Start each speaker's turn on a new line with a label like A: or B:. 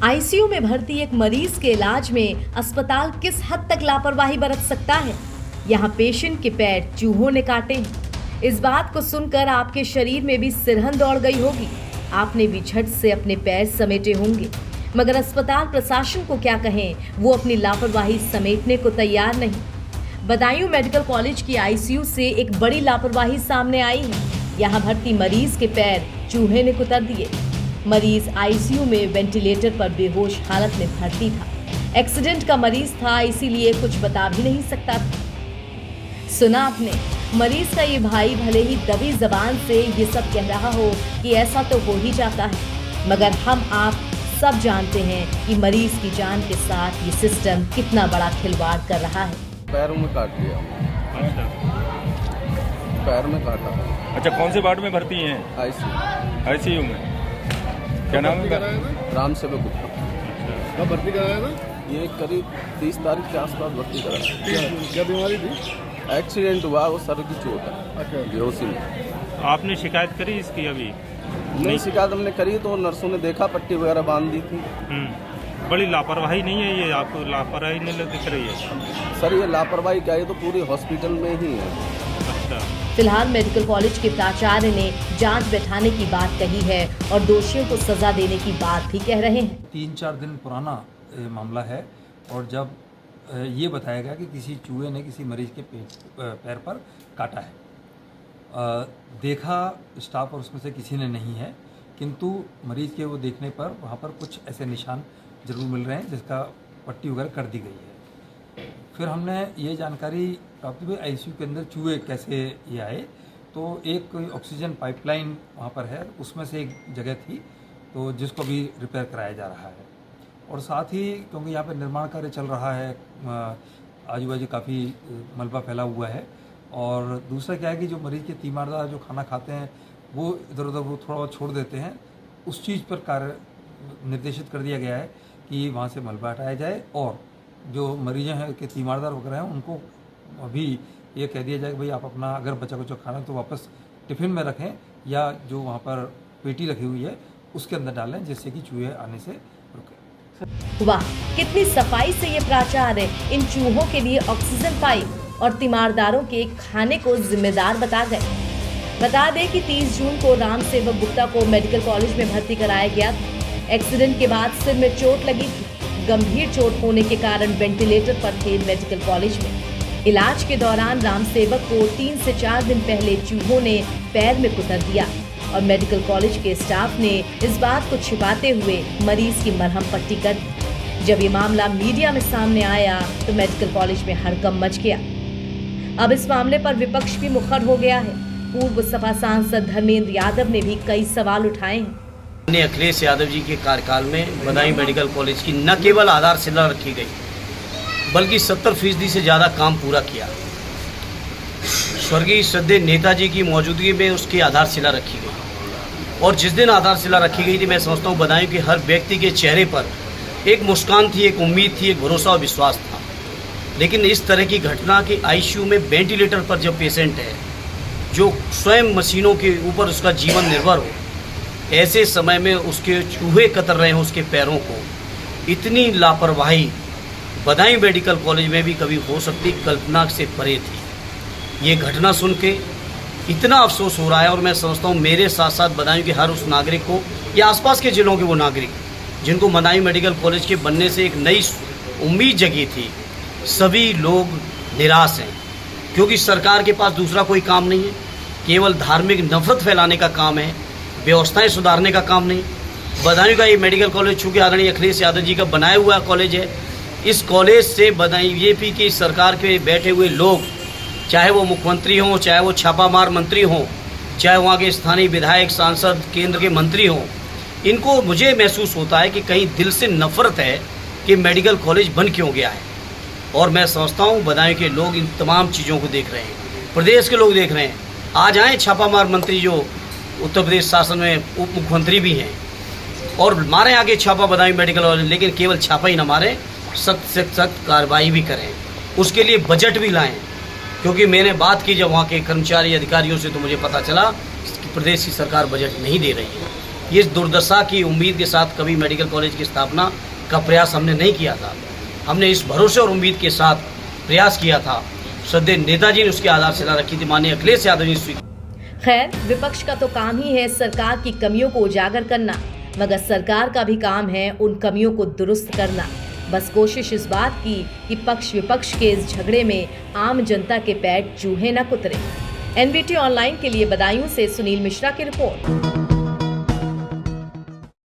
A: ICU में भर्ती एक मरीज के इलाज में अस्पताल किस हद तक लापरवाही बरत सकता है। यहाँ पेशेंट के पैर चूहों ने काटे हैं। इस बात को सुनकर आपके शरीर में भी सिरहन दौड़ गई होगी। आपने भी झट से अपने पैर समेटे होंगे, मगर अस्पताल प्रशासन को क्या कहें, वो अपनी लापरवाही समेटने को तैयार नहीं। बदायूं मेडिकल कॉलेज की आईसीयू से एक बड़ी लापरवाही सामने आई है। यहाँ भर्ती मरीज के पैर चूहे ने कुतर दिए। मरीज आईसीयू में वेंटिलेटर पर बेहोश हालत में भर्ती था। एक्सीडेंट का मरीज था, इसीलिए कुछ बता भी नहीं सकता था। सुना आपने, मरीज का ये भाई भले ही दबी जबान से ये सब कह रहा हो कि ऐसा तो हो ही जाता है, मगर हम आप सब जानते हैं कि मरीज की जान के साथ ये सिस्टम कितना बड़ा खिलवाड़ कर रहा है।
B: पैरों में काट लिया।
C: अच्छा,
B: पैर में काटा।
C: अच्छा, कौन से वार्ड में भर्ती हैं? आईसीयू में। क्या नाम है?
B: राम सेवक गुप्ता।
D: कब भर्ती कराया था?
B: ये करीब 30 तारीख के आसपास भर्ती कराया।
D: क्या बीमारी थी?
B: एक्सीडेंट हुआ, वो सर की चोट है,
D: अच्छा,
B: बेहोशी में।
C: आपने शिकायत करी इसकी अभी?
B: नहीं, शिकायत हमने करी तो नर्सों ने देखा, पट्टी वगैरह बांध दी थी।
C: बड़ी लापरवाही नहीं है ये? आपको लापरवाही नहीं दिख रही है?
B: सर ये लापरवाही क्या है, तो पूरी हॉस्पिटल में ही है।
C: अच्छा,
A: फिलहाल मेडिकल कॉलेज के प्राचार्य ने जांच बैठाने की बात कही है और दोषियों को सजा देने की बात भी कह रहे हैं।
E: 3-4 दिन पुराना मामला है और जब ये बताया गया कि किसी चूहे ने किसी मरीज के पैर पर काटा है। देखा स्टाफ और उसमें से किसी ने नहीं है, किंतु मरीज के वो देखने पर वहाँ पर कुछ ऐसे निशान जरूर मिल रहे हैं जिसका पट्टी वगैरह कर दी गई है। फिर हमने ये जानकारी प्राप्त हुई आईसीयू के अंदर चूहे कैसे ये आए, तो एक ऑक्सीजन पाइपलाइन वहाँ पर है, उसमें से एक जगह थी तो जिसको भी रिपेयर कराया जा रहा है। और साथ ही क्योंकि यहाँ पर निर्माण कार्य चल रहा है, आजू बाजू काफ़ी मलबा फैला हुआ है, और दूसरा क्या है कि जो मरीज़ के तीमारदार जो खाना खाते हैं वो इधर उधर वो थोड़ा बहुत छोड़ देते हैं। उस चीज़ पर कार्य निर्देशित कर दिया गया है कि वहाँ से मलबा हटाया जाए और जो मरीज हैं के तीमारदार वगैरह हैं उनको अभी ये कह दिया जाए कि भाई आप अपना अगर बचा कुछ खाना तो वापस टिफ़िन में रखें या जो वहाँ पर पेटी रखी हुई है उसके अंदर डालें, जिससे कि चूहे आने से रुके।
A: वाह, कितनी सफाई से ये प्राचार्य इन चूहों के लिए ऑक्सीजन पाइप और तीमारदारों के खाने को जिम्मेदार बता गए। बता दें कि 30 जून को राम सेवक गुप्ता को मेडिकल कॉलेज में भर्ती कराया गया था। एक्सीडेंट के बाद सिर में चोट लगी थी। गंभीर चोट होने के कारण वेंटिलेटर पर थे मेडिकल कॉलेज में। इलाज के दौरान राम सेवक को 3 से 4 दिन पहले चूहों ने पैर में कुतर दिया और मेडिकल कॉलेज के स्टाफ ने इस बात को छिपाते हुए मरीज की मरहम पट्टी कर दी। जब ये मामला मीडिया में सामने आया तो मेडिकल कॉलेज में हड़कंप मच गया। अब इस मामले पर विपक्ष भी मुखर हो गया है। पूर्व सपा सांसद धर्मेंद्र यादव ने भी कई सवाल उठाए हैं।
F: अखिलेश यादव जी के कार्यकाल में बदायूं मेडिकल कॉलेज की न केवल आधारशिला रखी गई बल्कि 70% से ज़्यादा काम पूरा किया। स्वर्गीय श्रद्धेय नेताजी की मौजूदगी में उसकी आधारशिला रखी गई और जिस दिन आधारशिला रखी गई थी, मैं समझता हूँ बदायूं के हर व्यक्ति के चेहरे पर एक मुस्कान थी, एक उम्मीद थी, एक भरोसा और विश्वास था। लेकिन इस तरह की घटना कि आईसीयू में वेंटिलेटर पर जब पेशेंट है जो स्वयं मशीनों के ऊपर उसका जीवन निर्भर हो, ऐसे समय में उसके चूहे कतर रहे हों उसके पैरों को, इतनी लापरवाही बदायूं मेडिकल कॉलेज में भी कभी हो सकती कल्पना से परे थी। ये घटना सुन के इतना अफसोस हो रहा है और मैं समझता हूँ मेरे साथ साथ बदायूं के हर उस नागरिक को या आसपास के जिलों के वो नागरिक जिनको बदायूं मेडिकल कॉलेज के बनने से एक नई उम्मीद जगी थी, सभी लोग निराश हैं क्योंकि सरकार के पास दूसरा कोई काम नहीं है, केवल धार्मिक नफरत फैलाने का काम है, व्यवस्थाएं सुधारने का काम नहीं। बदायूं का ये मेडिकल कॉलेज चूँकि आदरणीय अखिलेश यादव जी का बनाया हुआ कॉलेज है, इस कॉलेज से बदायूं बीजेपी की सरकार के बैठे हुए लोग, चाहे वो मुख्यमंत्री हों, चाहे वो छापामार मंत्री हों, चाहे वहाँ के स्थानीय विधायक, सांसद, केंद्र के मंत्री हों, इनको मुझे महसूस होता है कि कहीं दिल से नफरत है कि मेडिकल कॉलेज बन क्यों गया है। और मैं समझता हूँ बदायूं के लोग इन तमाम चीज़ों को देख रहे हैं, प्रदेश के लोग देख रहे हैं। आज आए छापामार मंत्री जो उत्तर प्रदेश शासन में उप मुख्यमंत्री भी हैं और मारें आगे छापा बदायूं मेडिकल कॉलेज, लेकिन केवल छापा ही ना मारें, सख्त से सख्त कार्रवाई भी करें, उसके लिए बजट भी लाएं। क्योंकि मैंने बात की जब वहाँ के कर्मचारी अधिकारियों से तो मुझे पता चला कि प्रदेश की सरकार बजट नहीं दे रही है। ये दुर्दशा की उम्मीद के साथ कभी मेडिकल कॉलेज की स्थापना का प्रयास हमने नहीं किया था। हमने इस भरोसे और उम्मीद के साथ प्रयास किया था। श्रद्धेय नेताजी ने उसकी आधारशिला रखी थी, माननीय अखिलेश यादव जी।
A: खैर, विपक्ष का तो काम ही है सरकार की कमियों को उजागर करना, मगर सरकार का भी काम है उन कमियों को दुरुस्त करना। बस कोशिश इस बात की कि पक्ष विपक्ष के इस झगड़े में आम जनता के पैर चूहे न कुतरे। NBT ऑनलाइन के लिए बदायूं से सुनील मिश्रा की रिपोर्ट।